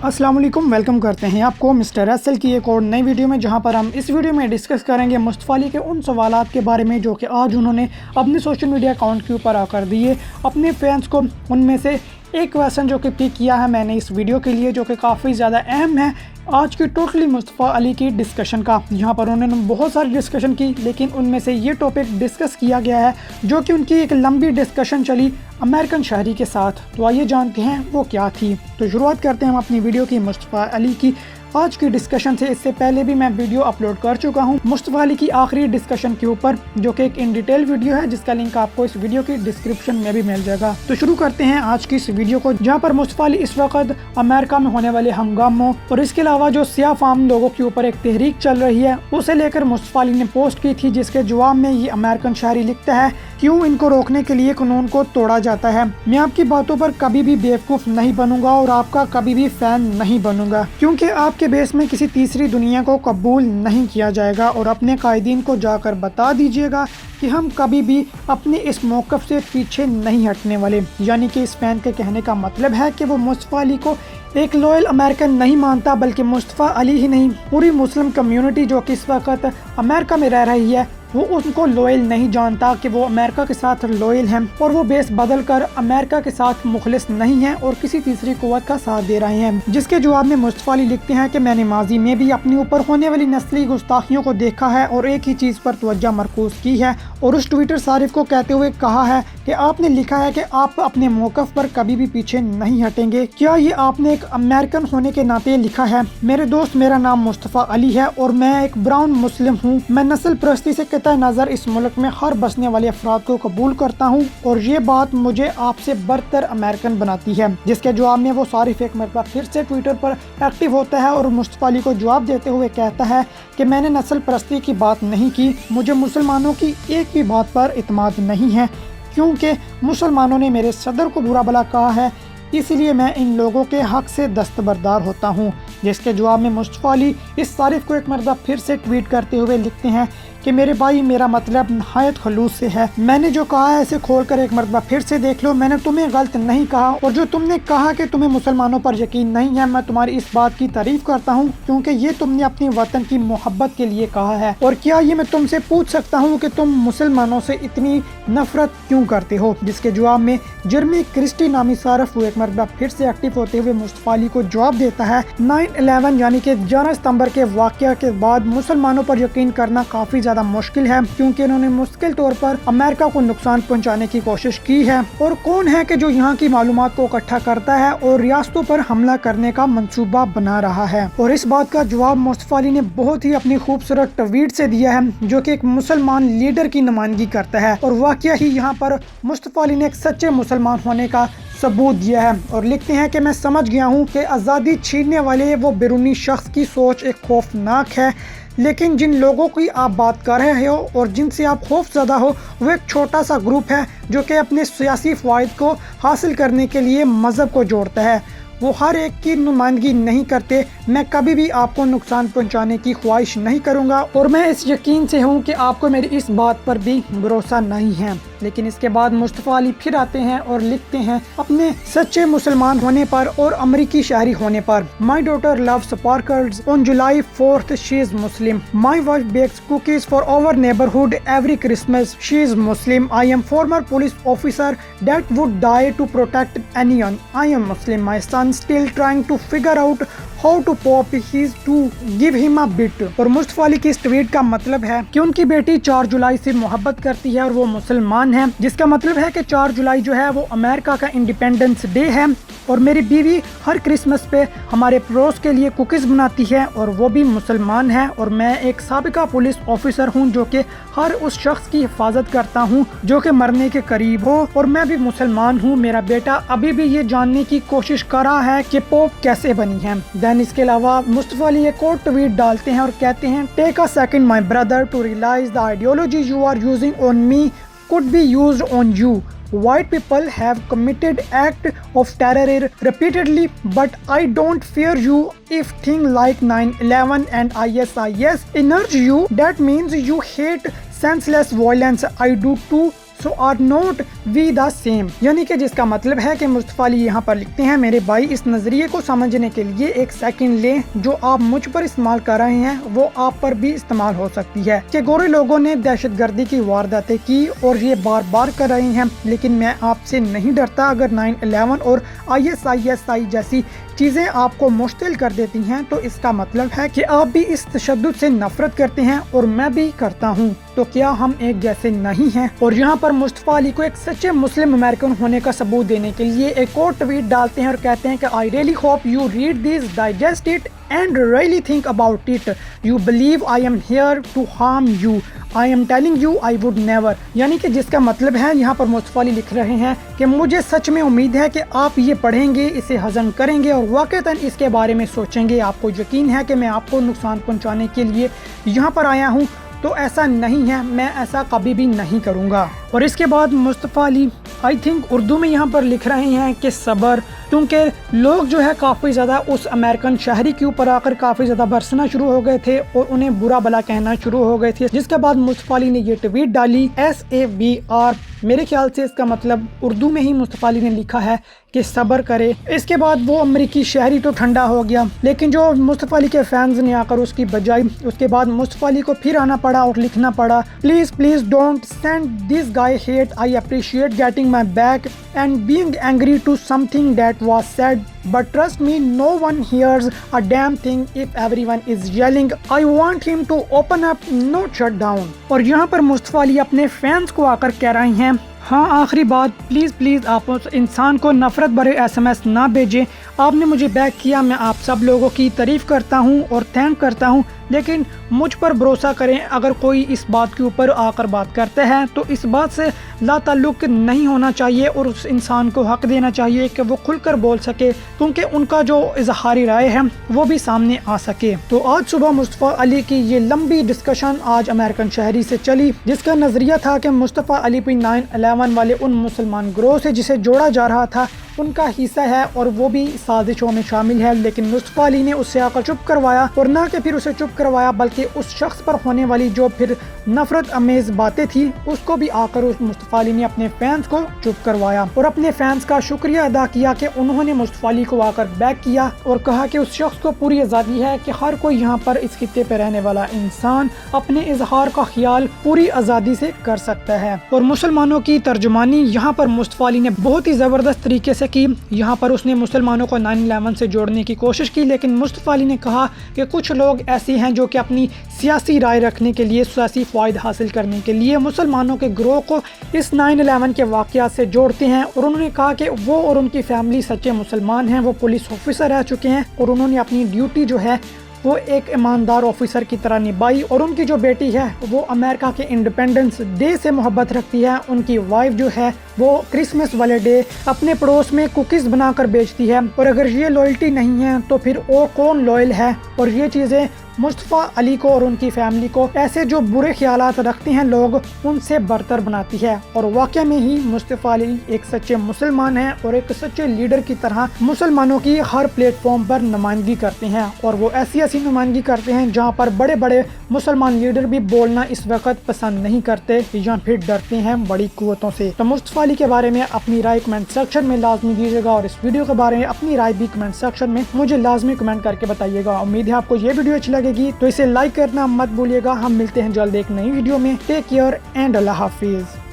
अस्सलाम वालेकुम, वेलकम करते हैं आपको मिस्टर रसल की एक और नई वीडियो में, जहां पर हम इस वीडियो में डिस्कस करेंगे मुस्तफ़ा अली के उन सवालात के बारे में जो कि आज उन्होंने अपने सोशल मीडिया अकाउंट के ऊपर आकर दिए अपने फैंस को। उनमें से एक क्वेश्चन जो कि पिक किया है मैंने इस वीडियो के लिए, जो कि काफ़ी ज़्यादा अहम है आज की टोटली मुस्तफ़ा अली की डिस्कशन का। यहाँ पर उन्होंने बहुत सारी डिस्कशन की, लेकिन उनमें से ये टॉपिक डिस्कस किया गया है जो कि उनकी एक लंबी डिस्कशन चली अमेरिकन शहरी के साथ। तो आइए जानते हैं वो क्या थी। तो शुरुआत करते हैं हम अपनी वीडियो की मुस्तफ़ा अली की आज की डिस्कशन से। इससे पहले भी मैं वीडियो अपलोड कर चुका हूं मुस्तफ़ा अली की आखिरी डिस्कशन के ऊपर, जो कि एक इन डिटेल वीडियो है जिसका लिंक आपको इस वीडियो की डिस्क्रिप्शन में भी मिल जाएगा। तो शुरू करते हैं आज की इस वीडियो को, जहां पर मुस्तफ़ा अली इस वक्त अमेरिका में होने वाले हंगामों और इसके अलावा जो सियाह फाम लोगों के ऊपर एक तहरीक चल रही है उसे लेकर मुस्तफ़ा अली ने पोस्ट की थी, जिसके जवाब में ये अमेरिकन शहरी लिखता है क्यों इनको रोकने के लिए कानून को तोड़ा जाता है। मैं आपकी बातों पर कभी भी बेवकूफ़ नहीं बनूंगा और आपका कभी भी फैन नहीं बनूंगा, क्योंकि आपके बेस में किसी तीसरी दुनिया को कबूल नहीं किया जाएगा। और अपने कायदीन को जाकर बता दीजिएगा कि हम कभी भी अपने इस मौक़िफ़ से पीछे नहीं हटने वाले। यानी कि इस फैन के कहने का मतलब है कि वो मुस्तफ़ा अली को एक लॉयल अमेरिकन नहीं मानता, बल्कि मुस्तफ़ा अली ही नहीं, पूरी मुस्लिम कम्युनिटी जो कि इस वक्त अमेरिका में रह रही है वो उनको लॉयल नहीं जानता कि वो अमेरिका के साथ लॉयल हैं, और वो बेस बदल कर अमेरिका के साथ मुखलिस नहीं हैं और किसी तीसरी कुव्वत का साथ दे रहे हैं। जिसके जवाब में मुस्तफ़ा अली लिखते हैं कि मैंने माजी में भी अपने ऊपर होने वाली नस्ली गुस्ताखियों को देखा है और एक ही चीज़ पर तवज्जो मरकूज की है, और उस ट्विटर सारिफ को कहते हुए कहा है कि आपने लिखा है कि आप अपने मौक़िफ़ पर कभी भी पीछे नहीं हटेंगे। क्या ये आपने एक अमेरिकन होने के नाते लिखा है? मेरे दोस्त, मेरा नाम मुस्तफ़ा अली है और मैं एक ब्राउन मुस्लिम हूँ। मैं नस्ल परस्ती से नज़र इस मुल्क में हर बसने वाले अफराद को कबूल करता हूँ और ये बात मुझे आपसे बरतर अमेरिकन बनाती है। जिसके जवाब में वो सारिफ एक मरतबा फिर से ट्विटर पर एक्टिव होता है और मुस्तफ़ा अली को जवाब देते हुए कहता है कि मैंने नस्ल परस्ती की बात नहीं की, मुझे मुसलमानों की एक भी बात पर इत्मीनान नहीं है, क्योंकि मुसलमानों ने मेरे सदर को बुरा भला कहा है, इसलिए मैं इन लोगों के हक से दस्तबरदार होता हूँ। जिसके जवाब में मुस्तफ़ा अली इस तारीफ को एक मरतबा फिर से ट्वीट करते हुए लिखते हैं कि मेरे भाई, मेरा मतलब नहायत खलूस से है। मैंने जो कहा है इसे खोलकर एक मरतबा फिर से देख लो। मैंने तुम्हें गलत नहीं कहा, और जो तुमने कहा कि तुम्हें मुसलमानों पर यकीन नहीं है, मैं तुम्हारी इस बात की तारीफ करता हूँ, क्योंकि ये तुमने अपनी वतन की मोहब्बत के लिए कहा है। और क्या ये मैं तुमसे पूछ सकता हूँ कि तुम मुसलमानों से इतनी नफरत क्यों करते हो? जिसके जवाब में जर्मी क्रिस्टी नामी सारफ एक मरतबा फिर से एक्टिव होते हुए मुस्तफ़ा अली को जवाब देता है 9/11 यानी कि 11 सितंबर के वाक़या के बाद मुसलमानों पर यकीन करना काफ़ी ज़्यादा मुश्किल है, क्योंकि उन्होंने मुश्किल तौर पर अमेरिका को नुकसान पहुंचाने की कोशिश की है। और कौन है कि जो यहाँ की मालूमात को इकट्ठा करता है और रियासतों पर हमला करने का मंसूबा बना रहा है? और इस बात का जवाब मुस्तफ़ा अली ने बहुत ही अपनी खूबसूरत ट्वीट से दिया है, जो कि एक मुसलमान लीडर की नुमाइंदगी करता है। और वाकया ही यहाँ पर मुस्तफ़ा अली ने एक सच्चे मुसलमान होने का सबूत दिया है, और लिखते हैं कि मैं समझ गया हूँ कि आज़ादी छीनने वाले वो बैरूनी शख्स की सोच एक खौफनाक है, लेकिन जिन लोगों की आप बात कर रहे हो और जिनसे आप खौफज़दा हो वो एक छोटा सा ग्रुप है जो कि अपने सियासी फ़वाइद को हासिल करने के लिए मज़हब को जोड़ता है। वो हर एक की नुमाइंदगी नहीं करते। मैं कभी भी आपको नुकसान पहुंचाने की ख्वाहिश नहीं करूंगा, और मैं इस यकीन से हूं कि आपको मेरी इस बात पर भी भरोसा नहीं है। लेकिन इसके बाद मुस्तफ़ा अली फिर आते हैं और लिखते हैं अपने सच्चे मुसलमान होने पर और अमरीकी शहरी होने पर। My daughter love sparkles on July 4th, she is Muslim. My wife bakes cookies for our neighbourhood every Christmas, she is Muslim. I am former police officer that would die to protect anyone. I am Muslim. My son still trying to figure out how to pop his to give him a bit. और मुस्तफ़ा अली की इस tweet का मतलब है कि उनकी बेटी 4 जुलाई से मोहब्बत करती है और वो मुसलमान है, जिसका मतलब है कि 4 जुलाई जो है वो अमेरिका का इंडिपेंडेंस डे है, और मेरी बीवी हर क्रिसमस पे हमारे पड़ोस के लिए कुकीज़ बनाती है और वो भी मुसलमान है। और मैं एक साबिका पुलिस ऑफिसर हूँ जो कि हर उस शख्स की हिफाजत करता हूँ जो कि मरने के करीब हो, और मैं भी मुसलमान हूँ। मेरा बेटा अभी भी ये जानने की कोशिश कर रहा है कि पोप कैसे बनी है। देन इसके अलावा मुस्तफ़ा अली एक और ट्वीट डालते हैं और कहते हैं take a second my brother to realize the ideology you are using on me could be used on you. White people have committed act of terror repeatedly, but I don't fear you if things like 9/11 and ISIS energe you. That means you hate senseless violence. I do too. so are not we the same, یعنی کہ جس کا مطلب ہے کہ مصطفیٰ علی یہاں پر لکھتے ہیں میرے بھائی اس نظریے کو سمجھنے کے لیے ایک سیکنڈ لیں، جو آپ مجھ پر استعمال کر رہے ہیں وہ آپ پر بھی استعمال ہو سکتی ہے کہ گورے لوگوں نے دہشت گردی کی وارداتیں کی اور یہ بار بار کر رہے ہیں، لیکن میں آپ سے نہیں ڈرتا۔ اگر 9/11 اور ISIS جیسی چیزیں آپ کو مشتعل کر دیتی ہیں تو اس کا مطلب ہے کہ آپ بھی اس تشدد سے نفرت کرتے ہیں اور میں بھی کرتا ہوں، تو کیا ہم ایک جیسے نہیں ہیں؟ اور یہاں پر مصطفیٰ علی کو ایک سچے مسلم امریکن ہونے کا ثبوت دینے کے لیے ایک اور ٹویٹ ڈالتے ہیں اور کہتے ہیں کہ I really hope you read this, digest it and really think about it. You believe I am here to harm you. I am telling you I would never. یعنی کہ جس کا مطلب ہے یہاں پر مصطفیٰ علی لکھ رہے ہیں کہ مجھے سچ میں امید ہے کہ آپ یہ پڑھیں گے، اسے ہضم کریں گے اور واقعتاً اس کے بارے میں سوچیں گے۔ آپ کو یقین ہے کہ میں آپ کو نقصان پہنچانے کے لیے یہاں پر آیا ہوں، تو ایسا نہیں ہے، میں ایسا کبھی بھی نہیں کروں گا۔ اور اس کے بعد مصطفیٰ علی آئی تھنک اردو میں یہاں پر لکھ رہے ہیں کہ صبر، کیونکہ لوگ جو ہے کافی زیادہ اس امریکن شہری کے اوپر آ کر کافی زیادہ برسنا شروع ہو گئے تھے اور انہیں برا بلا کہنا شروع ہو گئے تھے، جس کے بعد مصطفیٰ علی نے یہ ٹویٹ ڈالی SABR، میرے خیال سے اس کا مطلب اردو میں ہی مصطفیٰ علی نے لکھا ہے کہ صبر کرے۔ اس کے بعد وہ امریکی شہری تو ٹھنڈا ہو گیا، لیکن جو مصطفیٰ علی کے فینز نے آ کر اس کی بجائی اس کے بعد مصطفیٰ علی کو پھر آنا پڑا اور لکھنا پڑا please don't send this guy hate, I appreciate getting my back and being angry to something that was said but trust me no one hears a damn thing if everyone is yelling. I want him to open up, not shut down. اور یہاں پر مصطفیٰ علی اپنے fans کو آ کر کہہ رہے ہیں ہاں آخری بات، پلیز آپ اس انسان کو نفرت بھرے SMS نہ بھیجیں، آپ نے مجھے بیک کیا، میں آپ سب لوگوں کی تعریف کرتا ہوں اور تھینک کرتا ہوں، لیکن مجھ پر بھروسہ کریں، اگر کوئی اس بات کے اوپر آ کر بات کرتا ہے تو اس بات سے لا تعلق نہیں ہونا چاہیے اور اس انسان کو حق دینا چاہیے کہ وہ کھل کر بول سکے، کیونکہ ان کا جو اظہاری رائے ہے وہ بھی سامنے آ سکے۔ تو آج صبح مصطفیٰ علی کی یہ لمبی ڈسکشن آج امریکن شہری سے چلی، جس کا نظریہ تھا کہ مصطفیٰ علی بھی 9/11 والے ان مسلمان گروہ سے جسے جوڑا جا رہا تھا ان کا حصہ ہے اور وہ بھی سازشوں میں شامل ہے، لیکن مصطفیٰ علی نے اس سے آ کر چپ کروایا، اور نہ کہ پھر اسے چپ کروایا بلکہ اس شخص پر ہونے والی جو پھر نفرت امیز باتیں تھی اس کو بھی آ کر اس مصطفیٰ علی نے اپنے فینس کو چپ کروایا اور اپنے فینس کا شکریہ ادا کیا کہ انہوں نے مصطفیٰ علی کو آ کر بیک کیا اور کہا کہ اس شخص کو پوری آزادی ہے کہ ہر کوئی یہاں پر اس خطے پہ رہنے والا انسان اپنے اظہار کا خیال پوری آزادی سے کر سکتا ہے۔ اور مسلمانوں کی ترجمانی یہاں پر مصطفیٰ علی نے بہت ہی زبردست طریقے سے کی، یہاں پر اس نے مسلمانوں کو 9/11 سے جوڑنے کی کوشش کی، لیکن مصطفیٰ علی نے کہا کہ کچھ لوگ ایسے ہیں جو کہ اپنی سیاسی رائے رکھنے کے لیے، سیاسی فائدہ حاصل کرنے کے لیے مسلمانوں کے گروہ کو اس 9/11 کے واقعات سے جوڑتے ہیں، اور انہوں نے کہا کہ وہ اور ان کی فیملی سچے مسلمان ہیں، وہ پولیس آفیسر رہ چکے ہیں اور انہوں نے اپنی ڈیوٹی جو ہے وہ ایک ایماندار آفیسر کی طرح نبھائی، اور ان کی جو بیٹی ہے وہ امریکہ کے انڈیپینڈنس ڈے سے محبت رکھتی ہے، ان کی وائف جو ہے وہ کرسمس والے ڈے اپنے پڑوس میں کوکیز بنا کر بیچتی ہے، اور اگر یہ لوئلٹی نہیں ہے تو پھر اور کون لوئل ہے؟ اور یہ چیزیں مصطفیٰ علی کو اور ان کی فیملی کو ایسے جو برے خیالات رکھتے ہیں لوگ ان سے برتر بناتی ہے، اور واقع میں ہی مصطفیٰ علی ایک سچے مسلمان ہیں اور ایک سچے لیڈر کی طرح مسلمانوں کی ہر پلیٹ فارم پر نمائندگی کرتے ہیں، اور وہ ایسی نمائندگی کرتے ہیں جہاں پر بڑے بڑے مسلمان لیڈر بھی بولنا اس وقت پسند نہیں کرتے یا پھر ڈرتے ہیں بڑی قوتوں سے۔ تو مصطفیٰ علی کے بارے میں اپنی رائے کمنٹ سیکشن میں لازمی دیجیے گا، اور اس ویڈیو کے بارے میں اپنی رائے بھی کمنٹ سیکشن میں مجھے لازمی کمنٹ کر کے بتائیے گا۔ امید ہے آپ کو یہ ویڈیو اچھی لگے گی تو اسے لائک کرنا مت بھولیے گا۔ ہم ملتے ہیں جلد ایک نئی ویڈیو میں، ٹیک کیئر اینڈ اللہ حافظ۔